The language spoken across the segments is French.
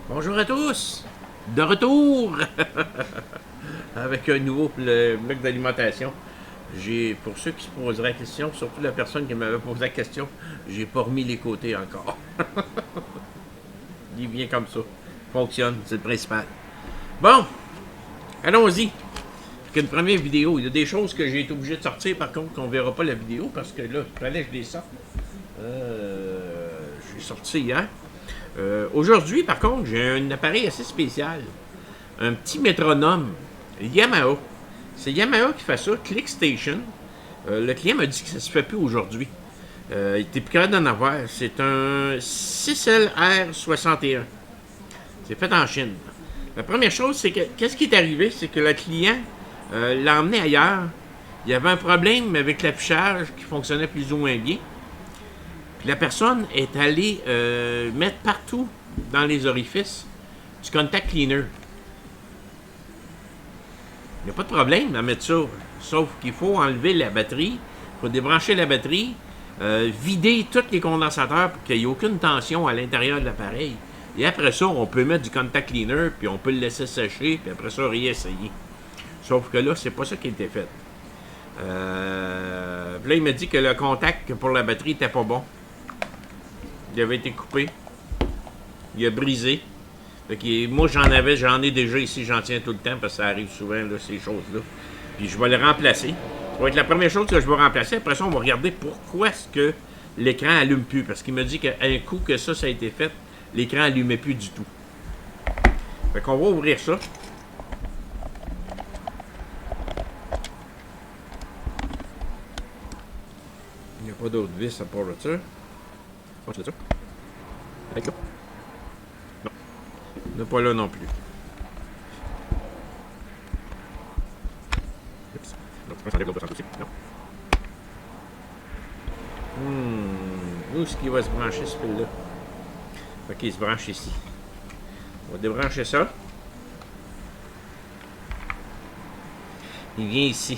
Bonjour à tous, de retour avec un nouveau bloc d'alimentation. Pour ceux qui se poseraient la question, surtout la personne qui m'avait posé la question, j'ai pas remis les côtés encore. Il vient comme ça, fonctionne, c'est le principal. Bon, allons-y. Avec une première vidéo, il y a des choses que j'ai été obligé de sortir par contre qu'on verra pas la vidéo parce que là, il fallait que je les sorte. J'ai sorti hier. Aujourd'hui, par contre, j'ai un appareil assez spécial. Un petit métronome Yamaha. C'est Yamaha qui fait ça, ClickStation. Le client m'a dit que ça se fait plus aujourd'hui. Il était plus capable d'en avoir. C'est un 6LR61. C'est fait en Chine. La première chose, c'est que, qu'est-ce qui est arrivé? C'est que le client l'a emmené ailleurs. Il y avait un problème avec l'affichage qui fonctionnait plus ou moins bien. Puis la personne est allée mettre partout dans les orifices du contact cleaner. Il n'y a pas de problème à mettre ça. Sauf qu'il faut enlever la batterie, il faut débrancher la batterie, vider tous les condensateurs pour qu'il n'y ait aucune tension à l'intérieur de l'appareil. Et après ça, on peut mettre du contact cleaner, puis on peut le laisser sécher, puis après ça, réessayer. Sauf que là, c'est pas ça qui a été fait. Là, il m'a dit que le contact pour la batterie n'était pas bon. Il avait été coupé. Il a brisé. Moi, j'en ai déjà ici, j'en tiens tout le temps parce que ça arrive souvent, là, ces choses-là. Puis je vais le remplacer. Ça va être la première chose que je vais remplacer. Après ça, on va regarder pourquoi est-ce que l'écran allume plus. Parce qu'il m'a dit qu'un coup que ça a été fait, l'écran allumait plus du tout. Fait qu'on va ouvrir ça. Il n'y a pas d'autre vis à part de ça. C'est ça? Avec là? Non. Il n'est pas là non plus. Oups. Non, je pense qu'on enlève l'autre aussi. Non. Où est-ce qu'il va se brancher ce fil-là? Ok, il se branche ici. On va débrancher ça. Il vient ici.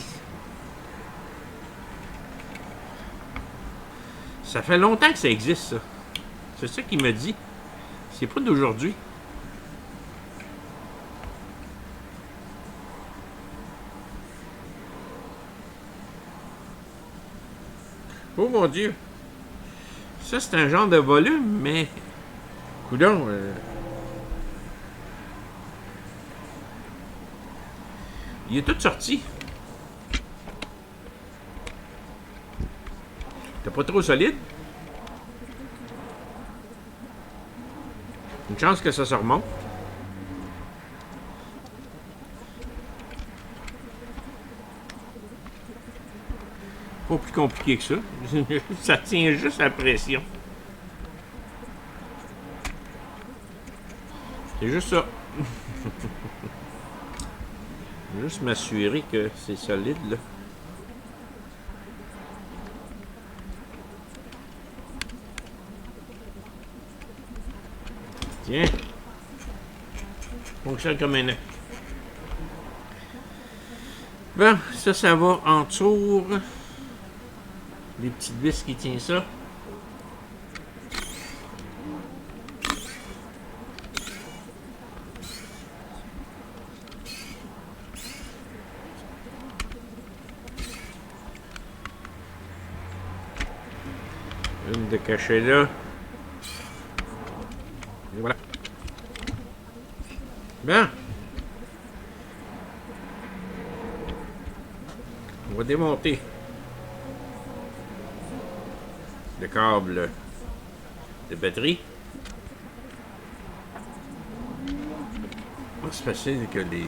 Ça fait longtemps que ça existe, ça. C'est ça qu'il me dit. C'est pas d'aujourd'hui. Oh mon Dieu. Ça, c'est un genre de volume, mais... Coudonc, il est tout sorti. T'es pas trop solide? Une chance que ça se remonte. Pas plus compliqué que ça. Ça tient juste à la pression. C'est juste ça. Je vais juste m'assurer que c'est solide, là. Tiens. Fonctionne comme un œuf. Bon, ça va en tour. Les petites vis qui tiennent ça. Une de cachée là. Et voilà. Bien. On va démonter le câble de batterie. C'est facile que les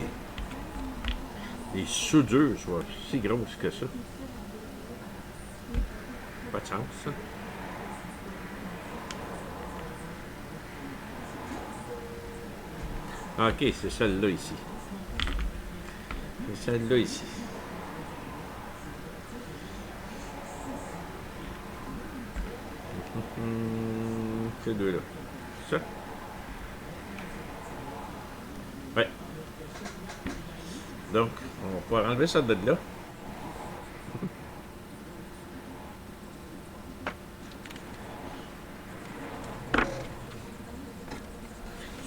soudures soient si grosses que ça. Pas de sens, ça. Ok, c'est celle-là ici. C'est celle-là ici. Ces deux-là. Ça? Ouais. Donc, on va pouvoir enlever ça de là.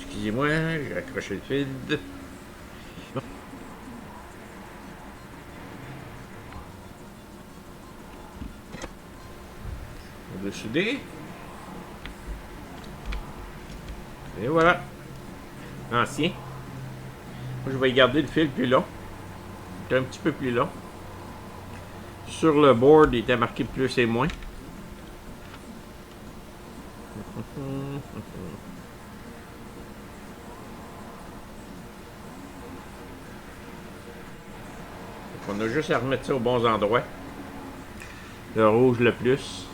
Excusez-moi, j'ai accroché le fil. On va souder. Et voilà. Ancien. Moi, je vais garder le fil plus long. Il est un petit peu plus long. Sur le board, il était marqué plus et moins. On a juste à remettre ça aux bons endroits. Le rouge le plus.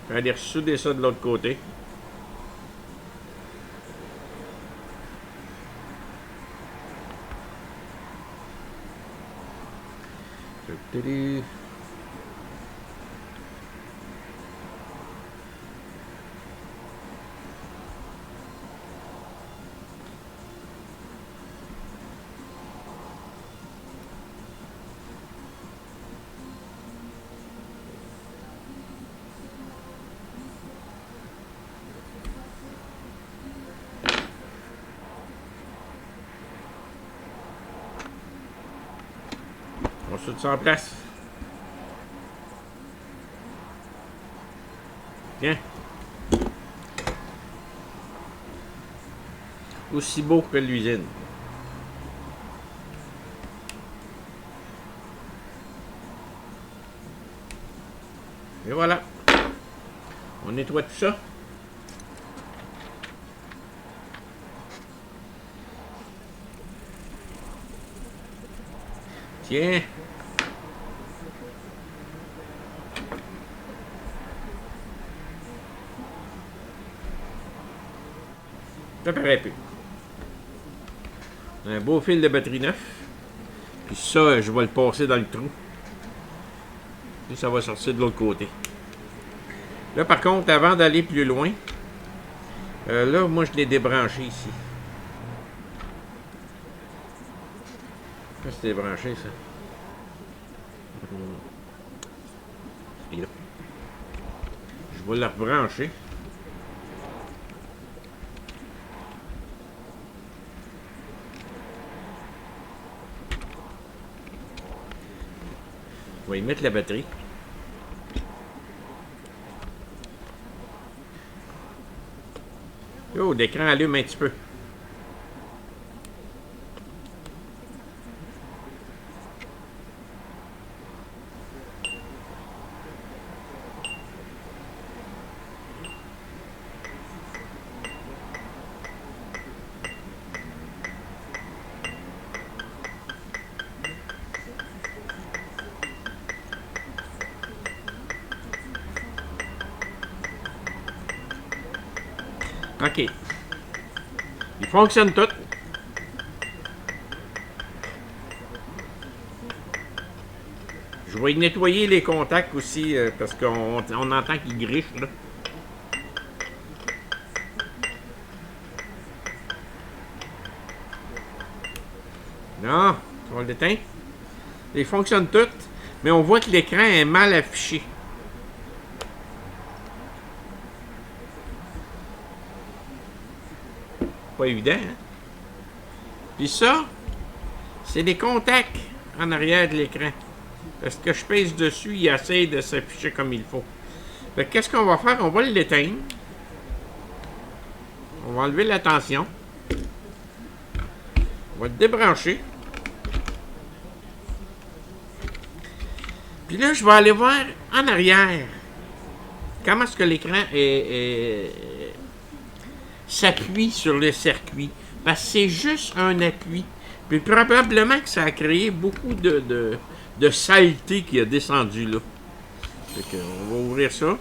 On va aller ressouder ça de l'autre côté. On soude ça en place. Bien. Aussi beau que l'usine. Et voilà. On nettoie tout ça. Tiens. Ça paraît plus. Un beau fil de batterie neuf. Puis ça, je vais le passer dans le trou. Puis ça va sortir de l'autre côté. Là, par contre, avant d'aller plus loin, là, moi, je l'ai débranché ici. Ça, c'est débranché, ça. Je vais le rebrancher. Je vais y mettre la batterie. Oh, l'écran allume un petit peu. OK. Il fonctionne tout. Je vais nettoyer les contacts aussi parce qu'on entend qu'ils griffent là. Non, on l'éteint. Ils fonctionnent toutes, mais on voit que l'écran est mal affiché. Pas évident, hein? Puis ça, c'est des contacts en arrière de l'écran. Parce que je pèse dessus, il essaie de s'afficher comme il faut. Fait que qu'est-ce qu'on va faire? On va l'éteindre. On va enlever la tension. On va le débrancher. Puis là, je vais aller voir en arrière comment est-ce que l'écran s'appuie sur le circuit. Parce que c'est juste un appui. Puis probablement que ça a créé beaucoup de saleté qui a descendu là. Fait qu'on va ouvrir ça.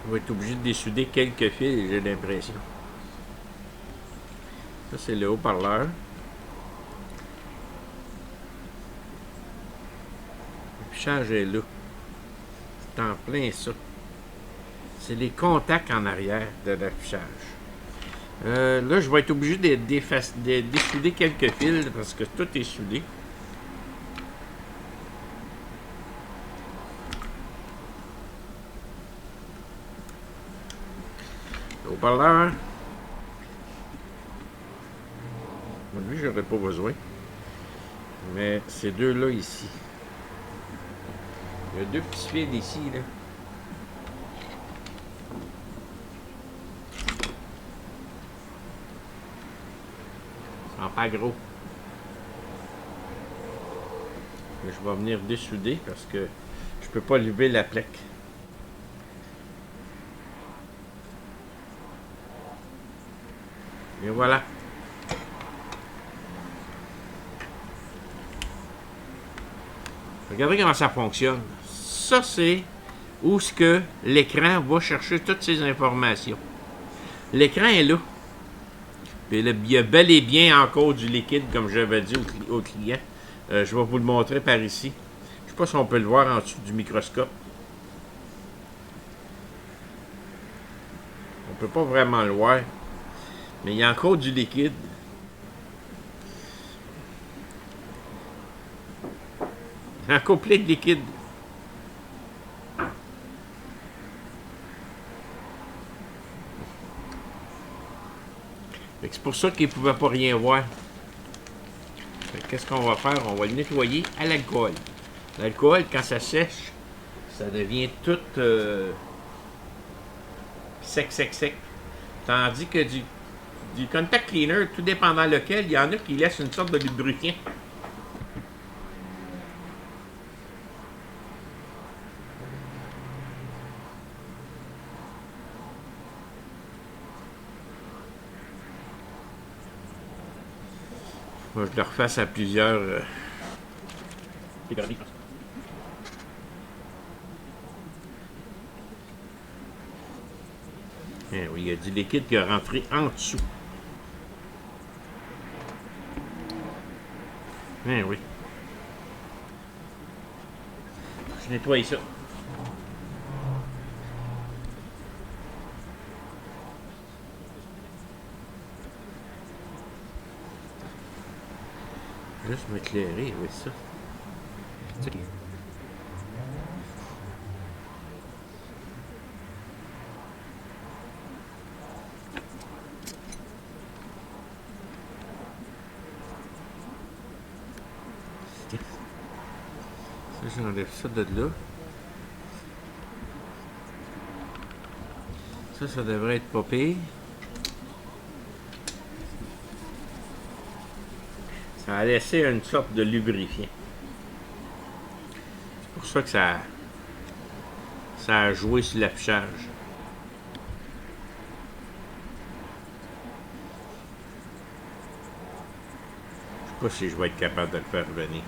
On va être obligé de dessouder quelques fils, j'ai l'impression. Ça, c'est le haut-parleur. L'affichage est là. C'est en plein ça. C'est les contacts en arrière de l'affichage. Là, je vais être obligé de dessouder quelques fils parce que tout est soudé. Le haut-parleur. Lui, j'aurais pas besoin. Mais ces deux-là ici. Il y a deux petits fils ici, là. Ils sont pas gros. Je vais venir dessouder parce que je peux pas lever la plaque. Et voilà. Regardez comment ça fonctionne. Ça, c'est où ce que l'écran va chercher toutes ces informations. L'écran est là. Puis il y a bel et bien encore du liquide, comme j'avais dit au client. Je vais vous le montrer par ici. Je ne sais pas si on peut le voir en dessous du microscope. On ne peut pas vraiment le voir. Mais il y a encore du liquide. Il y a encore plein de liquide. C'est pour ça qu'il ne pouvait pas rien voir. Qu'est-ce qu'on va faire? On va le nettoyer à l'alcool. L'alcool, quand ça sèche, ça devient tout sec, sec, sec. Tandis que du contact cleaner, tout dépendant lequel, il y en a qui laissent une sorte de lubrifiant. Moi, je le refasse à plusieurs. Eh oui, il y a du liquide qui est rentré en dessous. Eh oui. Je nettoie ça. Juste m'éclairer avec ça. Ça, j'enlève ça de là. Ça devrait être pas pire. Ça a laissé une sorte de lubrifiant. C'est pour ça que ça a joué sur l'affichage. Je sais pas si je vais être capable de le faire revenir.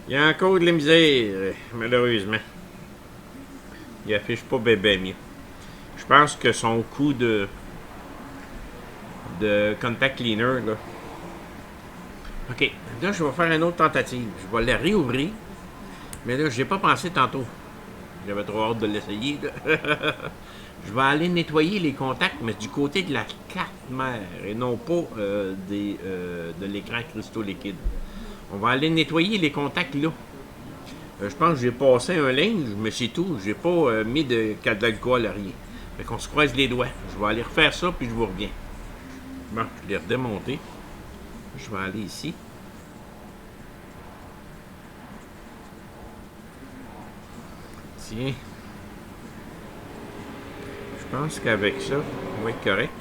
Il y a encore de la misère, malheureusement. Il affiche pas bébé mieux. Je pense que son coup de contact cleaner, là. Ok, là, je vais faire une autre tentative. Je vais la réouvrir. Mais là, j'ai pas pensé tantôt. J'avais trop hâte de l'essayer. Je vais aller nettoyer les contacts, mais du côté de la carte mère et non pas de l'écran cristaux liquide. On va aller nettoyer les contacts là. Je pense que j'ai passé un linge, mais c'est tout. J'ai pas mis d'alcool à rien. Fait qu'on se croise les doigts. Je vais aller refaire ça, puis je vous reviens. Bon, je l'ai redémonté. Je vais aller ici. Tiens. Je pense qu'avec ça, va être correct.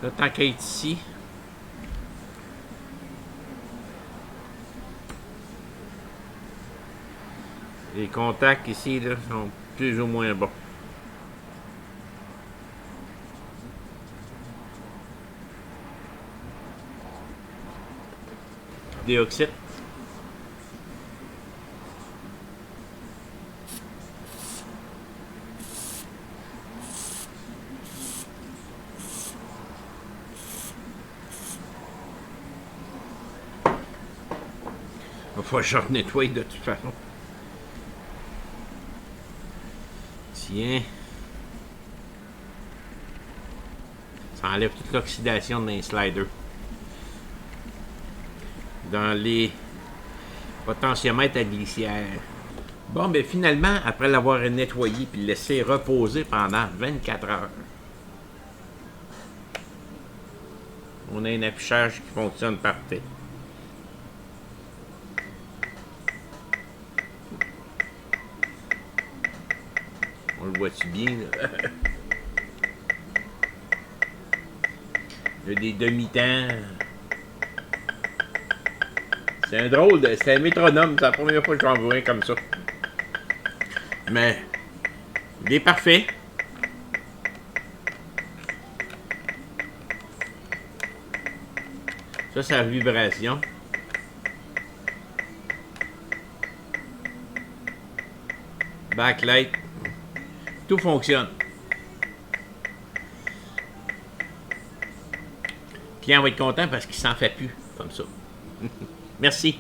Là, tant qu'à être ici, les contacts ici là, sont plus ou moins bons. Dioxyde. Il faut que je nettoie de toute façon. Tiens. Ça enlève toute l'oxydation dans les sliders. Dans les potentiomètres à glissière. Bon, ben finalement, après l'avoir nettoyé puis laissé reposer pendant 24 heures, on a un affichage qui fonctionne parfait. On le voit-tu bien, là? Il y a des demi-temps. C'est un drôle de... C'est un métronome. C'est la première fois que j'en vois un comme ça. Mais... il est parfait. Ça, c'est la vibration. Backlight. Tout fonctionne. Le client va être content parce qu'il s'en fait plus comme ça. Merci.